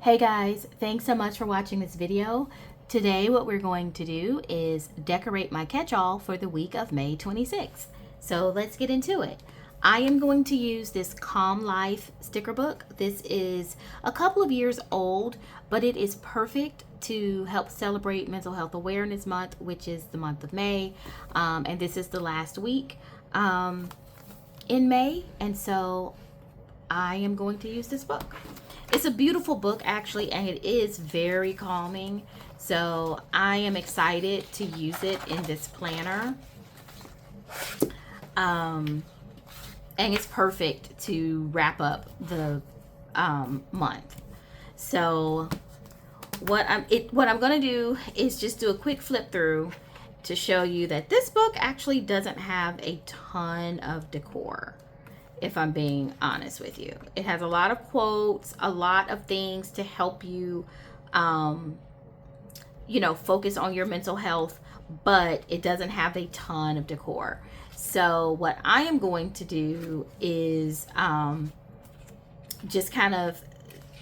Hey guys, thanks so much for watching this video. Today what we're going to do is decorate my catch-all for the week of May 26th. So let's get into it. I am going to use this Calm Life sticker book. This is a couple of years old, but it is perfect to help celebrate Mental Health Awareness Month, which is the month of May. And this is the last week in May. And so I am going to use this book. It's a beautiful book actually, and it is very calming. So I am excited to use it in this planner. And it's perfect to wrap up the month. So what I'm going to do is just do a quick flip through to show you that this book actually doesn't have a ton of decor, if I'm being honest with you. It has a lot of quotes, a lot of things to help you, focus on your mental health, but it doesn't have a ton of decor. So what I am going to do is just kind of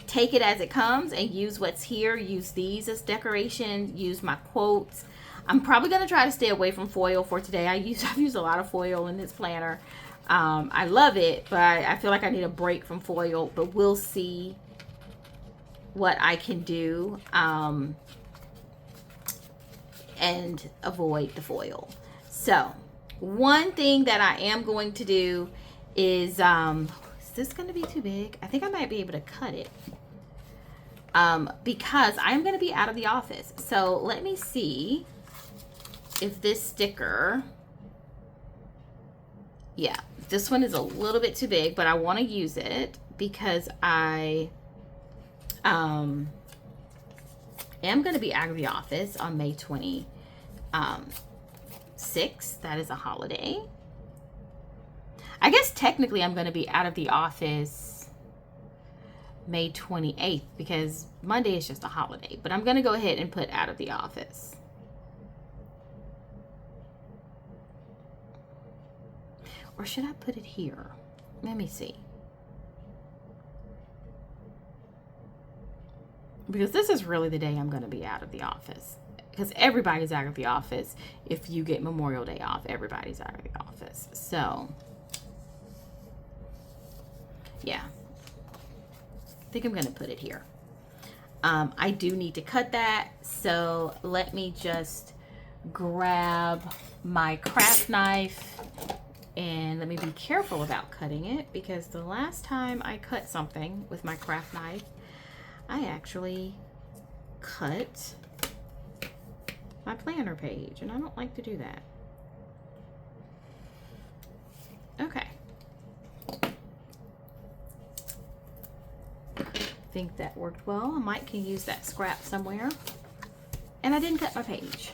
take it as it comes and use what's here, use these as decoration, use my quotes. I'm probably going to try to stay away from foil for today. I've used a lot of foil in this planner. I love it, but I feel like I need a break from foil, but we'll see what I can do and avoid the foil. So one thing that I am going to do is this going to be too big? I think I might be able to cut it because I'm going to be out of the office. So let me see if this sticker, yeah, this one is a little bit too big, but I want to use it because I am going to be out of the office on May 26th. That is a holiday. I guess technically I'm going to be out of the office May 28th because Monday is just a holiday, but I'm going to go ahead and put out of the office. Or should I put it here? Let me see. Because this is really the day I'm going to be out of the office. Because everybody's out of the office. If you get Memorial Day off, everybody's out of the office. So, yeah. I think I'm going to put it here. I do need to cut that. So, let me just grab my craft knife. And let me be careful about cutting it, because the last time I cut something with my craft knife, I actually cut my planner page, and I don't like to do that. Okay. I think that worked well. I might can use that scrap somewhere. And I didn't cut my page.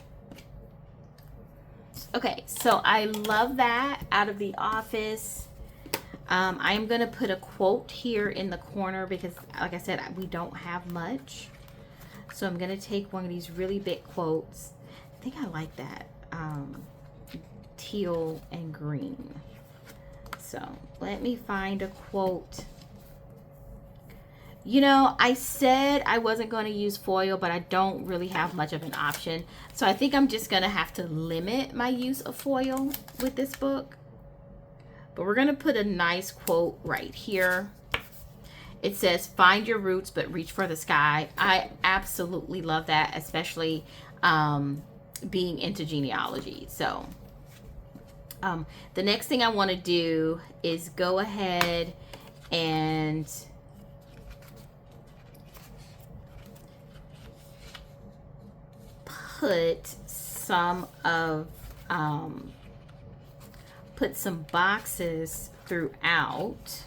Okay, so I love that. Out of the office. I am going to put a quote here in the corner because, like I said, we don't have much. So I'm going to take one of these really big quotes. I think I like that. Teal and green. So let me find a quote. You know, I said I wasn't going to use foil, but I don't really have much of an option. So I think I'm just going to have to limit my use of foil with this book. But we're going to put a nice quote right here. It says, "Find your roots, but reach for the sky." I absolutely love that, especially being into genealogy. So the next thing I want to do is go ahead and put some boxes throughout.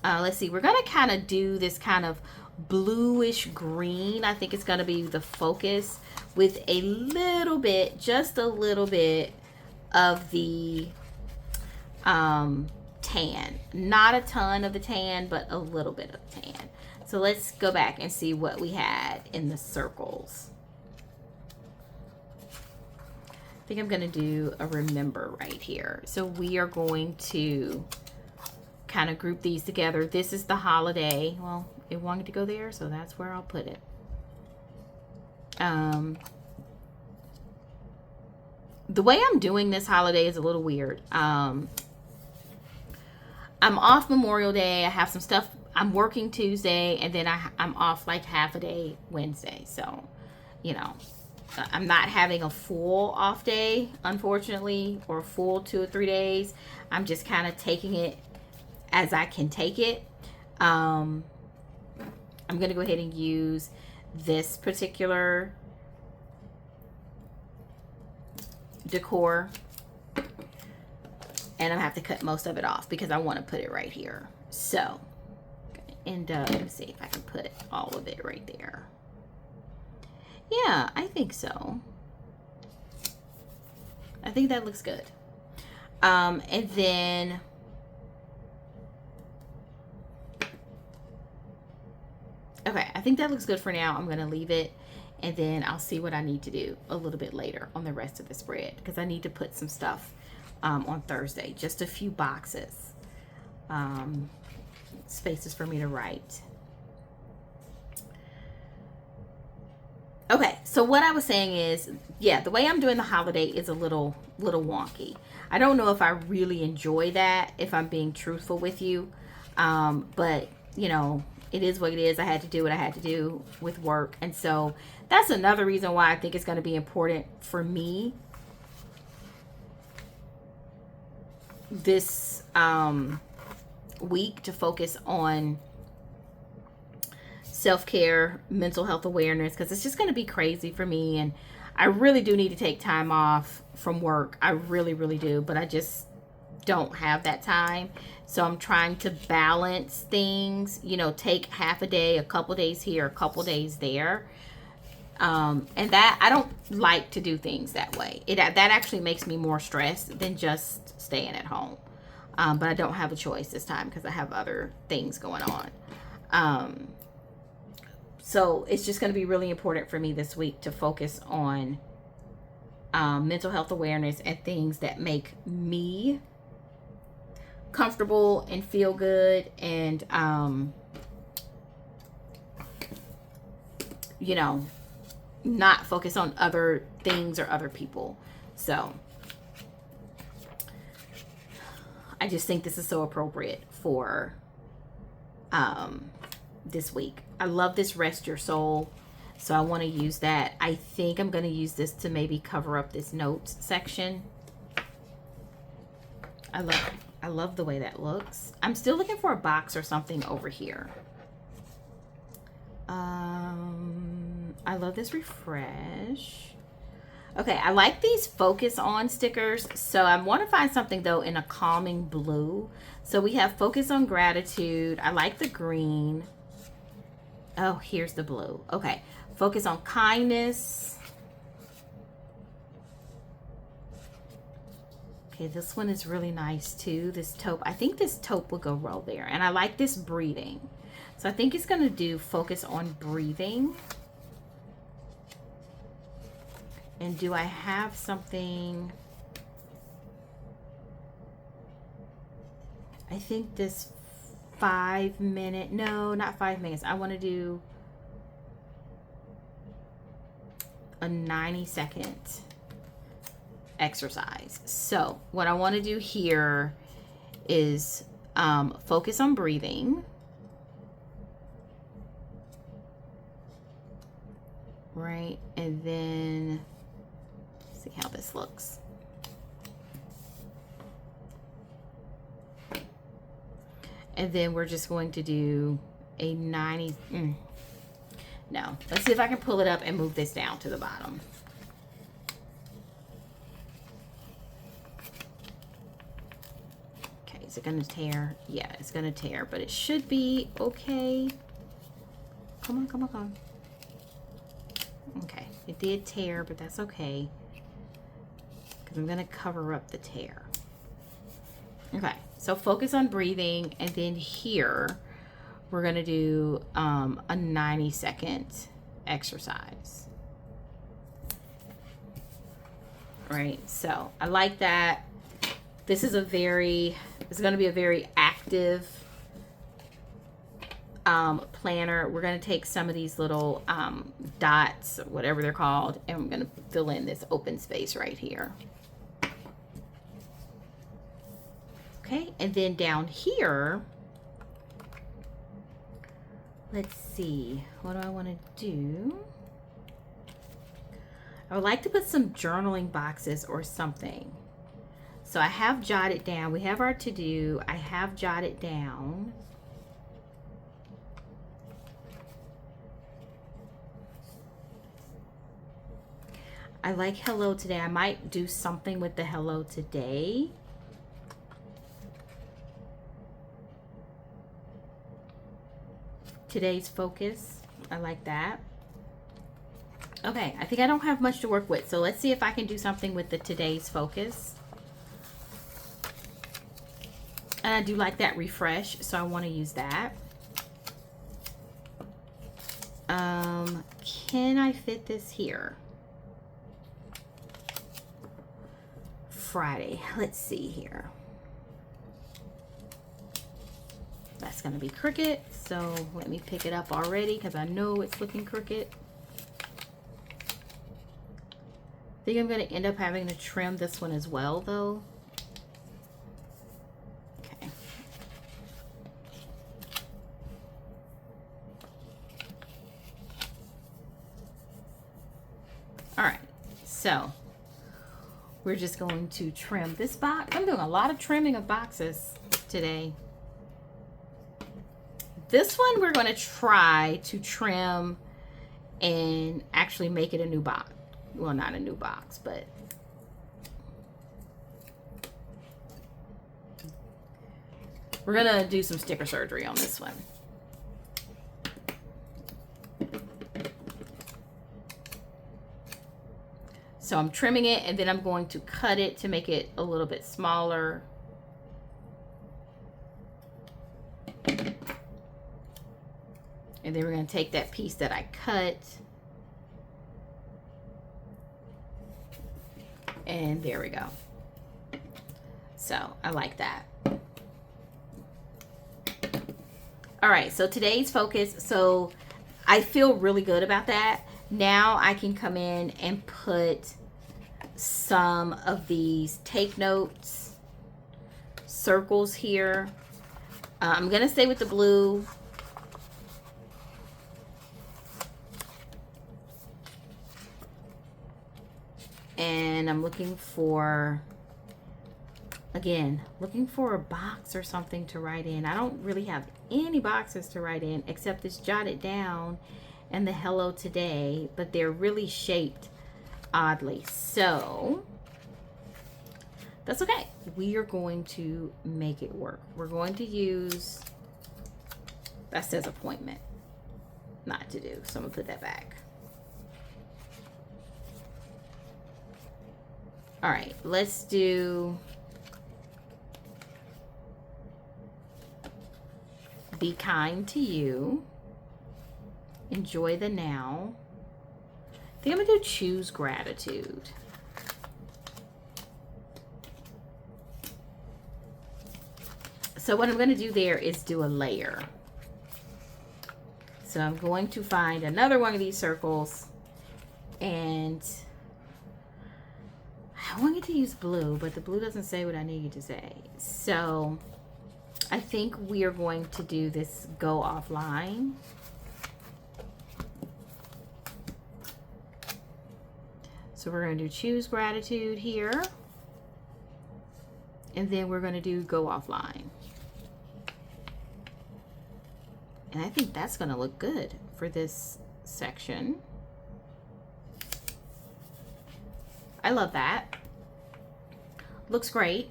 Let's see, we're going to kind of do this kind of bluish green. I think it's going to be the focus with a little bit, just a little bit of the tan. Not a ton of the tan, but a little bit of tan. So let's go back and see what we had in the circles. I think I'm going to do a remember right here. So we are going to kind of group these together. This is the holiday. Well, it wanted to go there, so that's where I'll put it. The way I'm doing this holiday is a little weird. I'm off Memorial Day. I have some stuff. I'm working Tuesday, and then I'm off like half a day Wednesday. So, you know, I'm not having a full off day, unfortunately, or a full 2 or 3 days. I'm just kind of taking it as I can take it. I'm going to go ahead and use this particular decor, and I'm gonna have to cut most of it off because I want to put it right here. So I'm gonna end up, let's see if I can put all of it right there. Yeah, I think so. I think that looks good. And then okay, I think that looks good for now. I'm gonna leave it, and then I'll see what I need to do a little bit later on the rest of the spread, because I need to put some stuff on Thursday. Just a few boxes. Spaces for me to write. Okay, so what I was saying is, yeah, the way I'm doing the holiday is a little wonky. I don't know if I really enjoy that, if I'm being truthful with you. But, you know, it is what it is. I had to do what I had to do with work. And so that's another reason why I think it's going to be important for me this week to focus on self-care, mental health awareness, because it's just going to be crazy for me. And I really do need to take time off from work. I really, really do. But I just don't have that time. So I'm trying to balance things, you know, take half a day, a couple days here, a couple days there. And that, I don't like to do things that way. That actually makes me more stressed than just staying at home. But I don't have a choice this time because I have other things going on. So it's just going to be really important for me this week to focus on mental health awareness and things that make me comfortable and feel good, and you know, not focus on other things or other people. So I just think this is so appropriate for this week. I love this Rest Your Soul, so I want to use that. I think I'm going to use this to maybe cover up this notes section. I love the way that looks. I'm still looking for a box or something over here. I love this refresh. Okay, I like these focus on stickers. So I want to find something though in a calming blue. So we have focus on gratitude. I like the green. Oh, here's the blue. Okay, focus on kindness. Okay, this one is really nice too. This taupe, I think this taupe will go well there. And I like this breathing. So I think it's going to do focus on breathing. And do I have something? I think this 5 minute, no, not 5 minutes. I want to do a 90-second exercise. So what I want to do here is focus on breathing. Right, and then see how this looks. And then we're just going to do a 90. No, let's see if I can pull it up and move this down to the bottom. Okay, is it going to tear? Yeah, it's going to tear, but it should be okay. Come on, come on, come on. Okay, it did tear, but that's okay, because I'm going to cover up the tear. Okay, so focus on breathing, and then here we're going to do a 90-second exercise. Right, so I like that. This is it's going to be a very active planner, we're going to take some of these little dots, whatever they're called, and I'm going to fill in this open space right here. Okay, and then down here, let's see, what do I want to do? I would like to put some journaling boxes or something. So I have jotted down, we have our to-do, I have jotted down. I like hello today. I might do something with the hello today. Today's focus, I like that. Okay, I think I don't have much to work with, so let's see if I can do something with the today's focus. And I do like that refresh, so I want to use that. Can I fit this here? Friday, let's see here. That's gonna be crooked, so let me pick it up already because I know it's looking crooked. I think I'm gonna end up having to trim this one as well though. Okay. All right, so we're just going to trim this box. I'm doing a lot of trimming of boxes today. This one we're going to try to trim and actually make it a new box. Well, not a new box, but we're going to do some sticker surgery on this one. So I'm trimming it and then I'm going to cut it to make it a little bit smaller. And then we're going to take that piece that I cut. And there we go. So I like that. All right, so today's focus. So I feel really good about that. Now I can come in and put some of these take notes circles here. I'm going to stay with the blue. And I'm looking for, again, looking for a box or something to write in. I don't really have any boxes to write in except this jotted down and the hello today, but they're really shaped oddly. So that's okay. We are going to make it work. We're going to use, that says appointment, not to do. So I'm gonna put that back. All right, let's do be kind to you. Enjoy the now. I think I'm gonna do choose gratitude. So what I'm gonna do there is do a layer. So I'm going to find another one of these circles and I wanted to use blue, but the blue doesn't say what I need to say. So I think we are going to do this go offline. So we're going to do choose gratitude here. And then we're going to do go offline. And I think that's going to look good for this section. I love that. Looks great.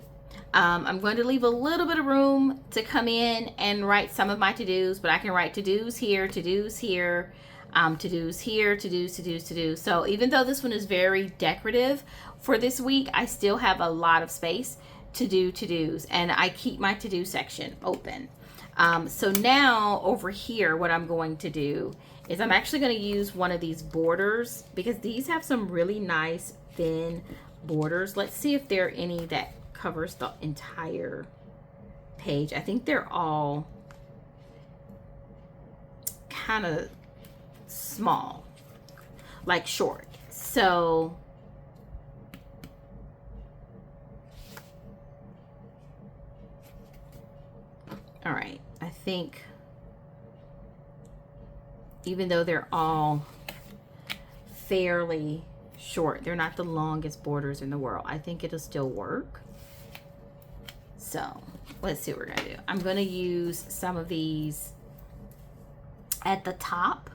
I'm going to leave a little bit of room to come in and write some of my to-dos, but I can write to-dos here, to-dos here, to-dos here, to-dos, to-dos, to-dos. So even though this one is very decorative for this week, I still have a lot of space to do to-dos, and I keep my to-do section open. So now over here, what I'm going to do is I'm actually going to use one of these borders because these have some really nice thin borders. Let's see if there are any that covers the entire page. I think they're all kind of small, like short. So all right, I think even though they're all fairly short, they're not the longest borders in the world, I think it'll still work. So let's see what we're gonna do. I'm gonna use some of these at the top.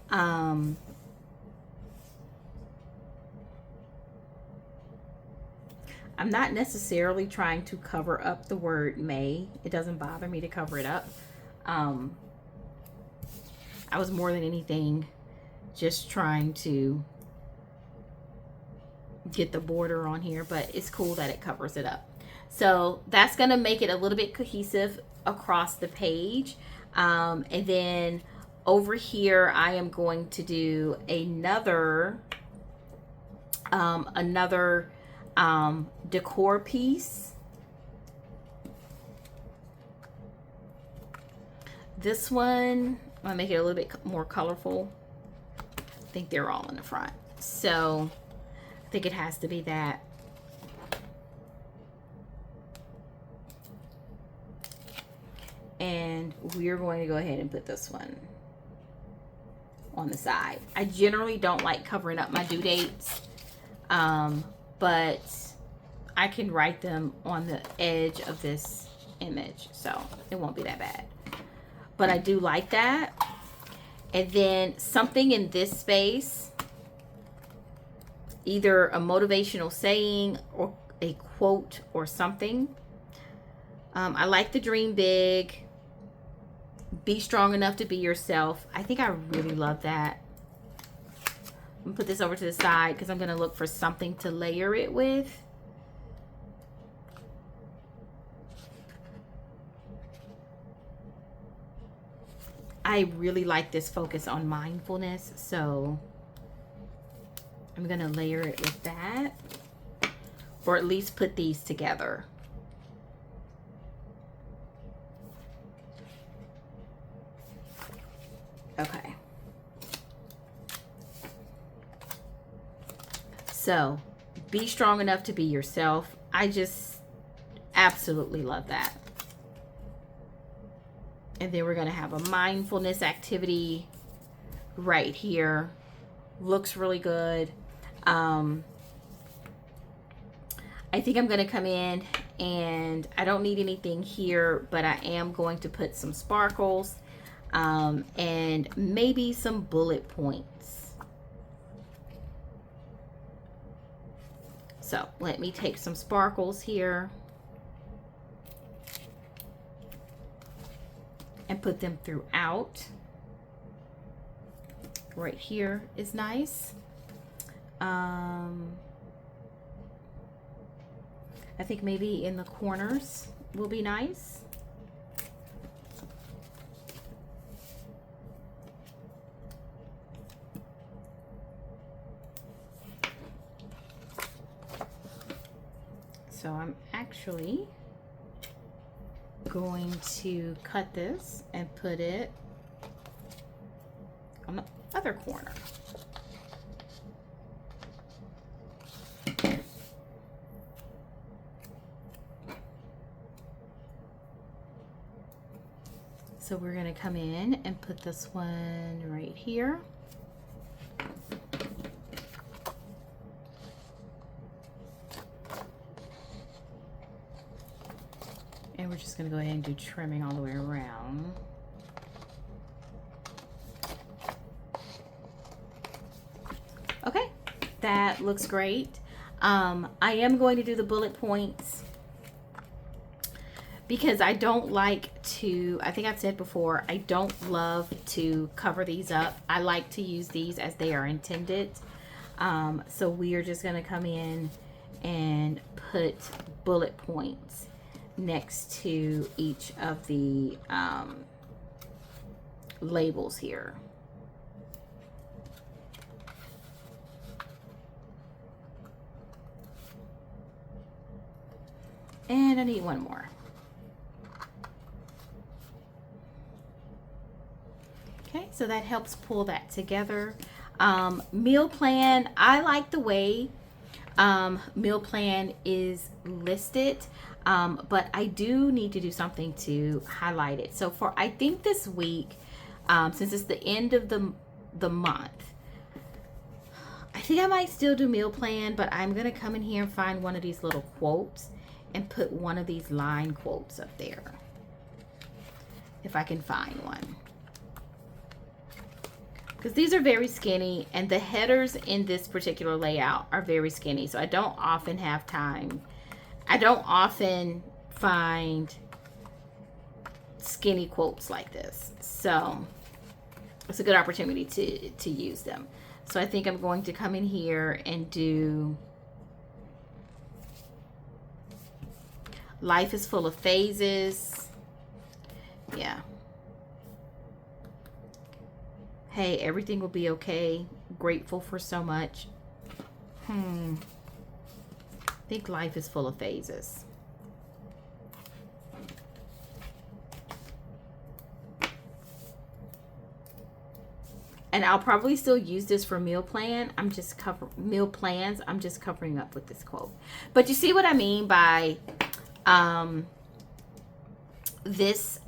I'm not necessarily trying to cover up the word May. It doesn't bother me to cover it up. I was more than anything just trying to get the border on here, but it's cool that it covers it up. So that's going to make it a little bit cohesive across the page. And then over here, I am going to do another decor piece. This one, I'm gonna make it a little bit more colorful. I think they're all in the front, so I think it has to be that. And we're going to go ahead and put this one on the side. I generally don't like covering up my due dates, but I can write them on the edge of this image, so it won't be that bad. But I do like that. And then something in this space, either a motivational saying or a quote or something. I like the dream big. Be strong enough to be yourself. I think I really love that. I'm gonna put this over to the side because I'm gonna look for something to layer it with. I really like this focus on mindfulness, so I'm gonna layer it with that, or at least put these together. Okay. So, be strong enough to be yourself. I just absolutely love that. And then we're going to have a mindfulness activity right here. Looks really good. I think I'm going to come in, and I don't need anything here, but I am going to put some sparkles and maybe some bullet points. So let me take some sparkles here and put them throughout. Right here is nice. I think maybe in the corners will be nice. So I'm actually going to cut this and put it on the other corner. So we're going to come in and put this one right here. And we're just going to go ahead and do trimming all the way around. Okay, that looks great. I am going to do the bullet points because I don't like to, I think I've said before, I don't love to cover these up. I like to use these as they are intended. So we are just going to come in and put bullet points next to each of the labels here. And I need one more. Okay, so that helps pull that together. Meal plan, I like the way meal plan is listed, but I do need to do something to highlight it. So for, I think this week, since it's the end of the month, I think I might still do meal plan, but I'm gonna come in here and find one of these little quotes and put one of these line quotes up there, if I can find one, because these are very skinny, and the headers in this particular layout are very skinny, so I don't often have time. I don't often find skinny quotes like this, so it's a good opportunity to use them. So I think I'm going to come in here and do life is full of phases. Yeah. Hey, everything will be okay. Grateful for so much. I think life is full of phases. And I'll probably still use this for meal plan. Meal plans. I'm just covering up with this quote. But you see what I mean by this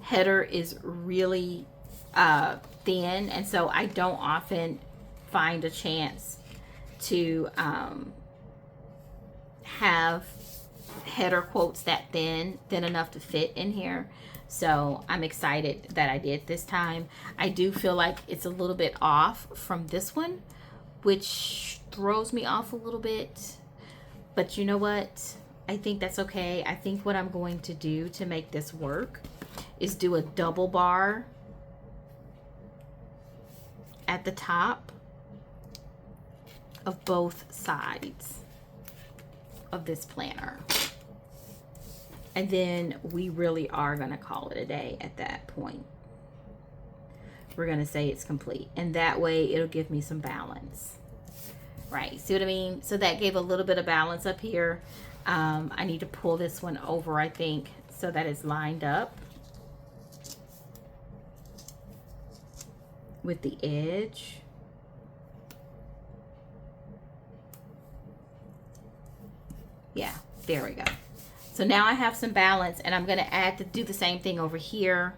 header is really thin, and so I don't often find a chance to have header quotes that thin enough to fit in here. So I'm excited that I did this time. I do feel like it's a little bit off from this one, which throws me off a little bit. But you know what? I think that's okay. I think what I'm going to do to make this work is do a double bar at the top of both sides of this planner. And then we really are going to call it a day at that point. We're going to say it's complete. And that way it'll give me some balance. Right, see what I mean? So that gave a little bit of balance up here. I need to pull this one over, I think, so that it's lined up with the edge. Yeah, there we go. So now I have some balance, and I'm going to do the same thing over here.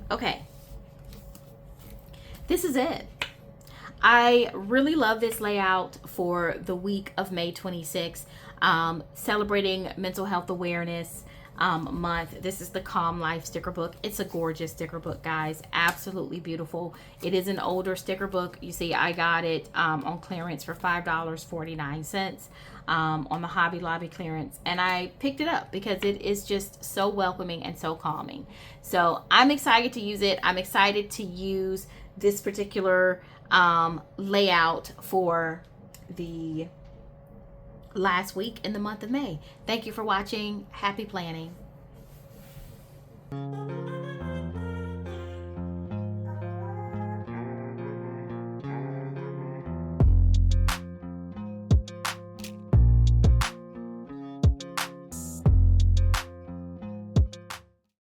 Okay, this is it. I really love this layout for the week of May 26th, celebrating mental health awareness month. This is the Calm Life sticker book. It's a gorgeous sticker book, guys. Absolutely beautiful. It is an older sticker book. You see, I got it on clearance for $5.49 on the Hobby Lobby clearance, and I picked it up because it is just so welcoming and so calming. So I'm excited to use it. I'm excited to use this particular layout for the last week in the month of May. Thank you for watching. Happy planning.